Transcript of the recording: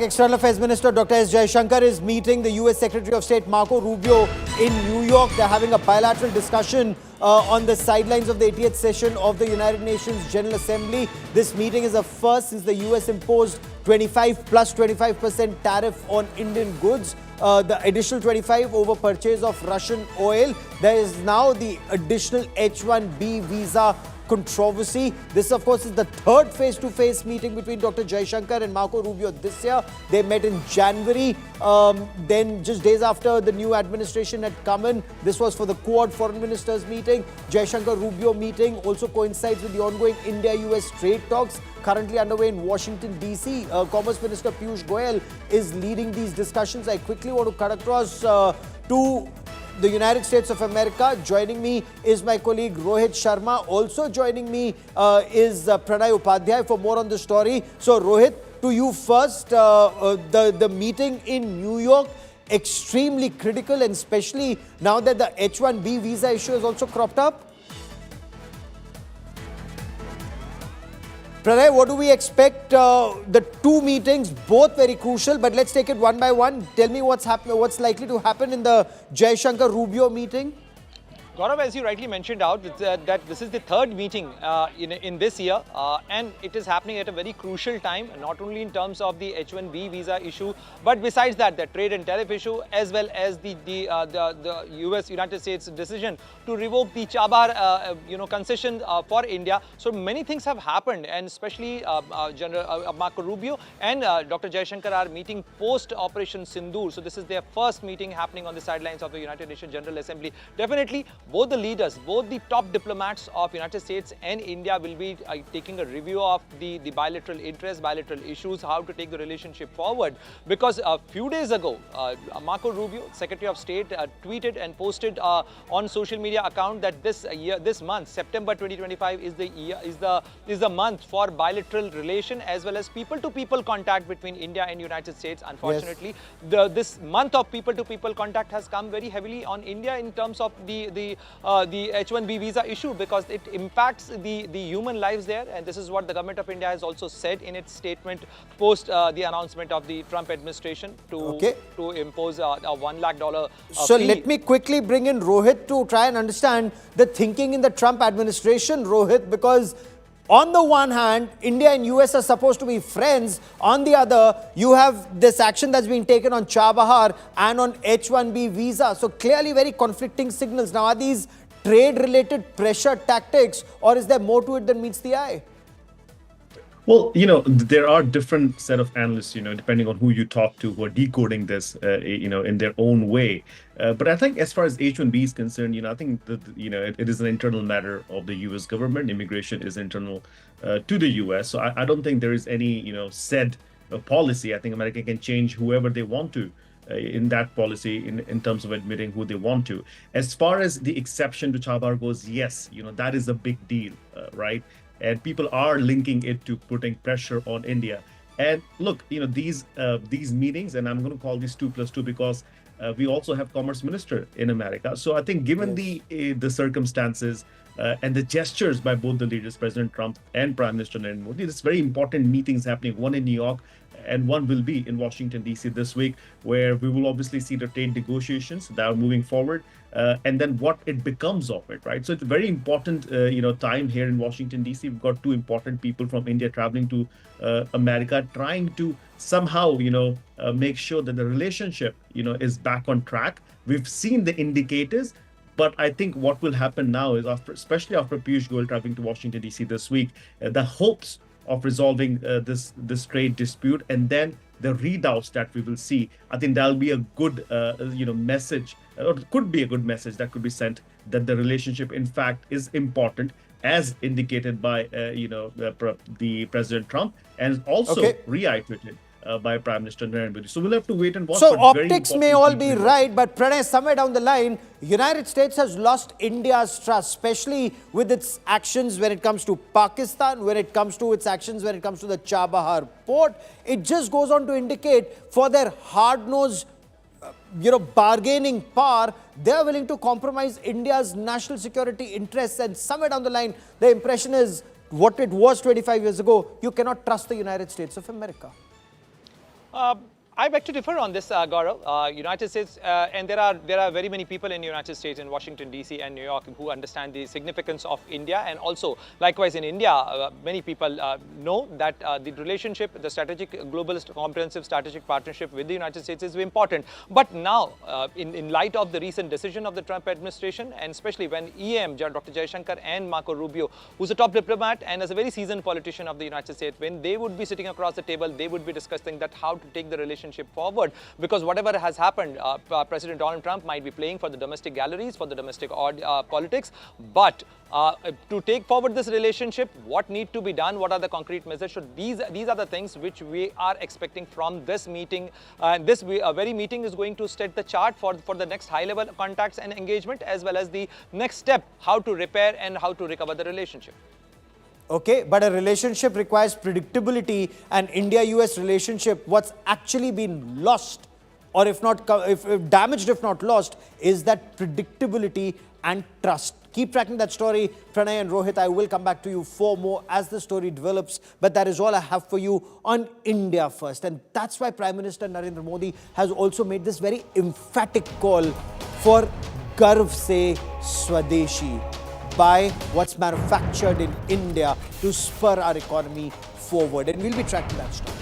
External Affairs Minister Dr. S. Jaishankar is meeting the US Secretary of State Marco Rubio in New York. They're having a bilateral discussion on the sidelines of the 80th session of the United Nations General Assembly. This meeting is a first since the US imposed 25 plus 25% tariff on Indian goods. The additional 25 over purchase of Russian oil. There is now the additional H-1B visa controversy. This, of course, is the third face-to-face meeting between Dr. Jaishankar and Marco Rubio this year. They met in January. Then just days after the new administration had come in, this was for the Quad Foreign Ministers meeting. Jaishankar-Rubio meeting also coincides with the ongoing India-US trade talks currently underway in Washington D.C. Commerce Minister Piyush Goyal is leading these discussions. I quickly want to cut across to the United States of America. Joining me is my colleague Rohit Sharma. Also joining me is Pranay Upadhyay for more on the story. So Rohit, to you first. The meeting in New York, extremely critical, and especially now that the H-1B visa issue has also cropped up. Pranay, what do we expect? The two meetings, both very crucial, but let's take it one by one. Tell me what's likely to happen in the Jaishankar-Rubio meeting. Gaurav, as you rightly mentioned out, that this is the third meeting in this year, and it is happening at a very crucial time, not only in terms of the H-1B visa issue, but besides that, the trade and tariff issue, as well as the United States decision to revoke the Chabahar concession for India. So many things have happened, and especially General Marco Rubio and Dr. Jaishankar are meeting post Operation Sindoor. So this is their first meeting happening on the sidelines of the United Nations General Assembly. Definitely, both the leaders, both the top diplomats of United States and India will be taking a review of the bilateral interests, bilateral issues, how to take the relationship forward. Because a few days ago, Marco Rubio, Secretary of State, tweeted and posted on social media account that this month, September 2025, is the month for bilateral relation as well as people-to-people contact between India and United States. Unfortunately, yes, this month of people-to-people contact has come very heavily on India in terms of the H-1B visa issue, because it impacts the human lives there, and this is what the government of India has also said in its statement post the announcement of the Trump administration to impose a $1 lakh So fee. let me quickly bring in Rohit to try and understand the thinking in the Trump administration, Rohit, because on the one hand, India and US are supposed to be friends. On the other, you have this action that's being taken on Chabahar and on H-1B visa. So clearly very conflicting signals. Now, are these trade-related pressure tactics, or is there more to it than meets the eye? Well, there are different set of analysts, depending on who you talk to, who are decoding this, in their own way. But I think as far as H-1B is concerned, I think that, it is an internal matter of the U.S. government. Immigration is internal to the U.S. So I don't think there is any, said policy. I think America can change whoever they want to in that policy in terms of admitting who they want to. As far as the exception to Chabahar goes, yes, that is a big deal, right? And people are linking it to putting pressure on India. And look, these meetings, and I'm going to call this 2+2 because we also have Commerce Minister in America. So I think given the circumstances and the gestures by both the leaders, President Trump and Prime Minister Narendra Modi, there's very important meetings happening, one in New York and one will be in Washington, D.C. this week, where we will obviously see the trade negotiations that are moving forward, and then what it becomes of it, right? So it's a very important, time here in Washington, D.C. We've got two important people from India traveling to America, trying to somehow, make sure that the relationship, is back on track. We've seen the indicators, but I think what will happen now is, especially after Piyush Goyal traveling to Washington, D.C. this week, the hopes of resolving this trade dispute and then the readouts that we will see, I think that'll be a good, message, or it could be a good message that could be sent that the relationship, in fact, is important, as indicated by, the President Trump, and also reiterated by Prime Minister Narendra Modi. So we'll have to wait and watch. So optics may all be right, but Pranay, somewhere down the line, United States has lost India's trust, especially with its actions when it comes to Pakistan, when it comes to its actions when it comes to the Chabahar port. It just goes on to indicate for their hard-nosed bargaining power, they're willing to compromise India's national security interests. And somewhere down the line, the impression is what it was 25 years ago, you cannot trust the United States of America. Uh, I beg to differ on this, Gaurav. United States, and there are very many people in the United States, in Washington D.C. and New York, who understand the significance of India, and also likewise in India, many people know that the relationship, the strategic global comprehensive strategic partnership with the United States is important. But now, in light of the recent decision of the Trump administration, and especially when EM, Dr. Jaishankar and Marco Rubio, who's a top diplomat and as a very seasoned politician of the United States, when they would be sitting across the table, they would be discussing that how to take the relationship forward, because whatever has happened, President Donald Trump might be playing for the domestic galleries, for the domestic politics, but to take forward this relationship, what need to be done, what are the concrete measures? So these are the things which we are expecting from this meeting. This very meeting is going to set the chart for the next high-level contacts and engagement, as well as the next step, how to repair and how to recover the relationship. Okay, but a relationship requires predictability, and India-US relationship, what's actually been lost, or if damaged, if not lost, is that predictability and trust. Keep tracking that story, Pranay and Rohit. I will come back to you for more as the story develops, but that is all I have for you on India First. And that's why Prime Minister Narendra Modi has also made this very emphatic call for Garv Se Swadeshi, buy what's manufactured in India to spur our economy forward. And we'll be tracking that story.